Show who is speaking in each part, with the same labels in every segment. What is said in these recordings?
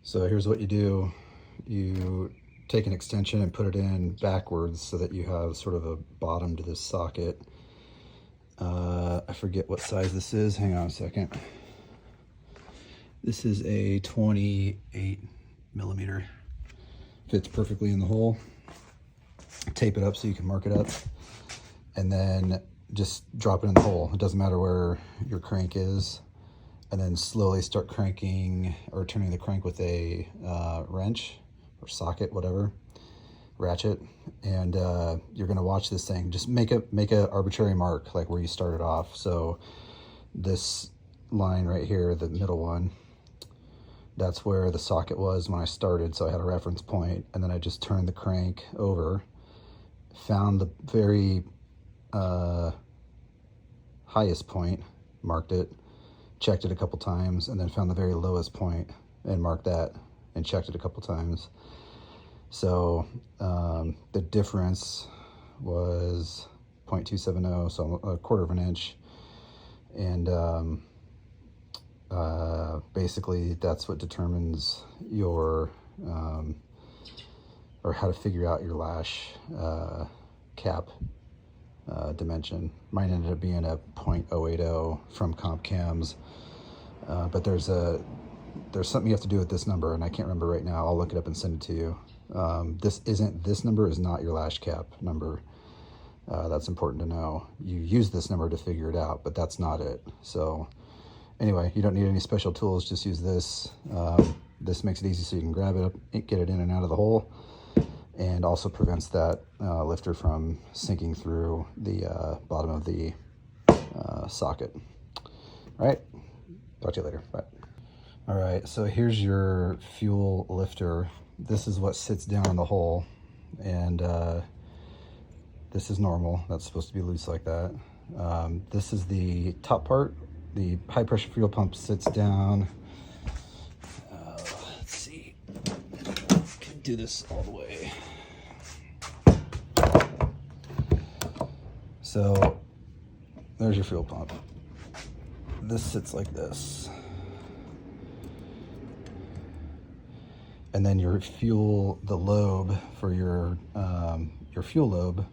Speaker 1: So here's what you do. You take an extension and put it in backwards so that you have sort of a bottom to this socket. I forget what size this is. Hang on a second. This is a 28 millimeter. Fits perfectly in the hole. Tape it up so you can mark it up. And then just drop it in the hole. It doesn't matter where your crank is. And then slowly start cranking or turning the crank with a wrench or socket, whatever, ratchet. And you're gonna watch this thing. Just make a arbitrary mark, like where you started off. So this line right here, the middle one, that's where the socket was when I started. So I had a reference point, and then I just turned the crank over, found the very highest point, marked it, checked it a couple times, and then found the very lowest point and marked that and checked it a couple times. So the difference was 0.270, so a quarter of an inch. And basically that's what determines your or how to figure out your lash cap dimension. Mine ended up being a 0.080 from Comp Cams, but there's something you have to do with this number, and I can't remember right now. I'll look it up and send it to you. This number is not your lash cap number. That's important to know. You use this number to figure it out, but that's not it. So anyway, you don't need any special tools. Just use this. This makes it easy so you can grab it up, get it in and out of the hole, and also prevents that lifter from sinking through the bottom of the socket. All right, talk to you later. Bye. All right, so here's your fuel lifter. This is what sits down in the hole, and this is normal. That's supposed to be loose like that. This is the top part. The high pressure fuel pump sits down. Let's see, can do this all the way. So there's your fuel pump. This sits like this. And then your fuel, the lobe for your fuel lobe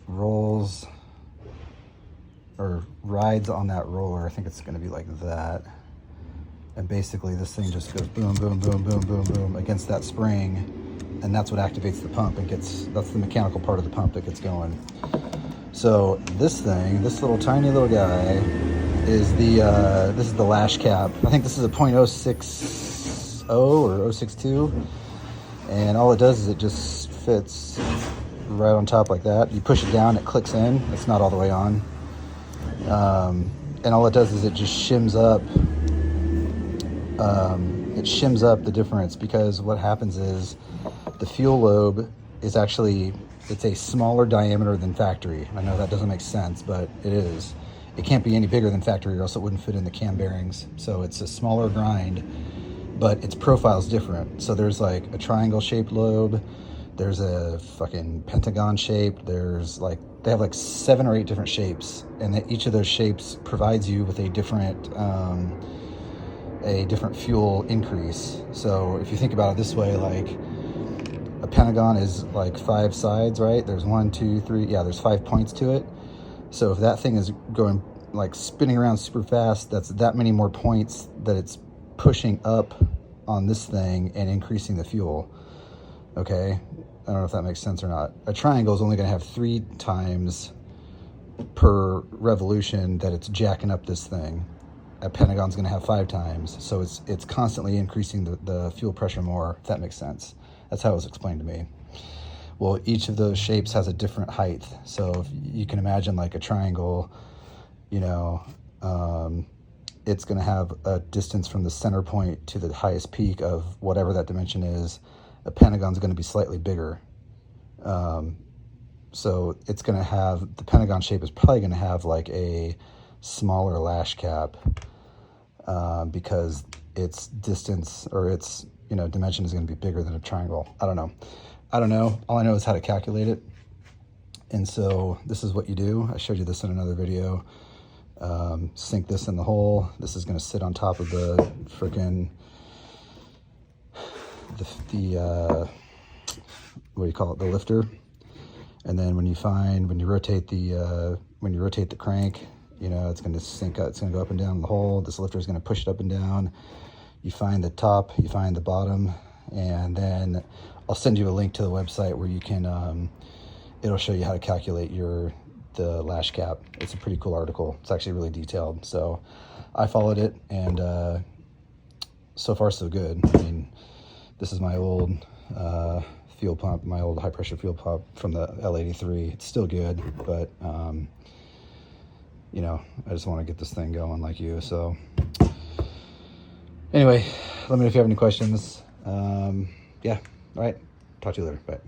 Speaker 1: rolls or rides on that roller. I think it's going to be like that. And basically this thing just goes boom, boom, boom, boom, boom, boom against that spring. And that's what activates the pump. That's the mechanical part of the pump that gets going. So this thing, this tiny little guy is this is the lash cap. I think this is a 0.060 or 062. And all it does is it just fits right on top like that. You push it down, it clicks in. It's not all the way on. And all it does is it just shims up. It shims up the difference, because what happens is the fuel lobe is actually, it's a smaller diameter than factory. I know that doesn't make sense, but it is. It can't be any bigger than factory or else it wouldn't fit in the cam bearings. So it's a smaller grind, but its profile's different. So there's like a triangle shaped lobe. There's a fucking pentagon shape. There's like, they have like 7 or 8 different shapes, and each of those shapes provides you with a different fuel increase. So if you think about it this way, like a pentagon is like 5 sides, right? There's 1, 2, 3. Yeah, there's 5 points to it. So if that thing is going like spinning around super fast, that's that many more points that it's pushing up on this thing and increasing the fuel. Okay, I don't know if that makes sense or not. A triangle is only going to have 3 times per revolution that it's jacking up this thing. A pentagon's going to have 5 times, so it's constantly increasing the fuel pressure more, if that makes sense. That's how it was explained to me. Well, each of those shapes has a different height. So if you can imagine like a triangle, you know, it's going to have a distance from the center point to the highest peak of whatever that dimension is. A pentagon's going to be slightly bigger. So it's going to have, the pentagon shape is probably going to have like a smaller lash cap because its distance or its, you know, dimension is going to be bigger than a triangle. I don't know. All I know is how to calculate it. And so this is what you do. I showed you this in another video. Sink this in the hole. This is going to sit on top of the frickin' what do you call it, the lifter. And then when you rotate the crank, you know, it's going to sink up, it's going to go up and down the hole. This lifter is going to push it up and down. You find the top, you find the bottom, and then I'll send you a link to the website where you can, it'll show you how to calculate the lash cap. It's a pretty cool article. It's actually really detailed. So I followed it, and so far so good. I mean, this is my old fuel pump, my old high pressure fuel pump from the L83. It's still good, but you know, I just want to get this thing going like you. So anyway, let me know if you have any questions. Yeah, all right, talk to you later. Bye.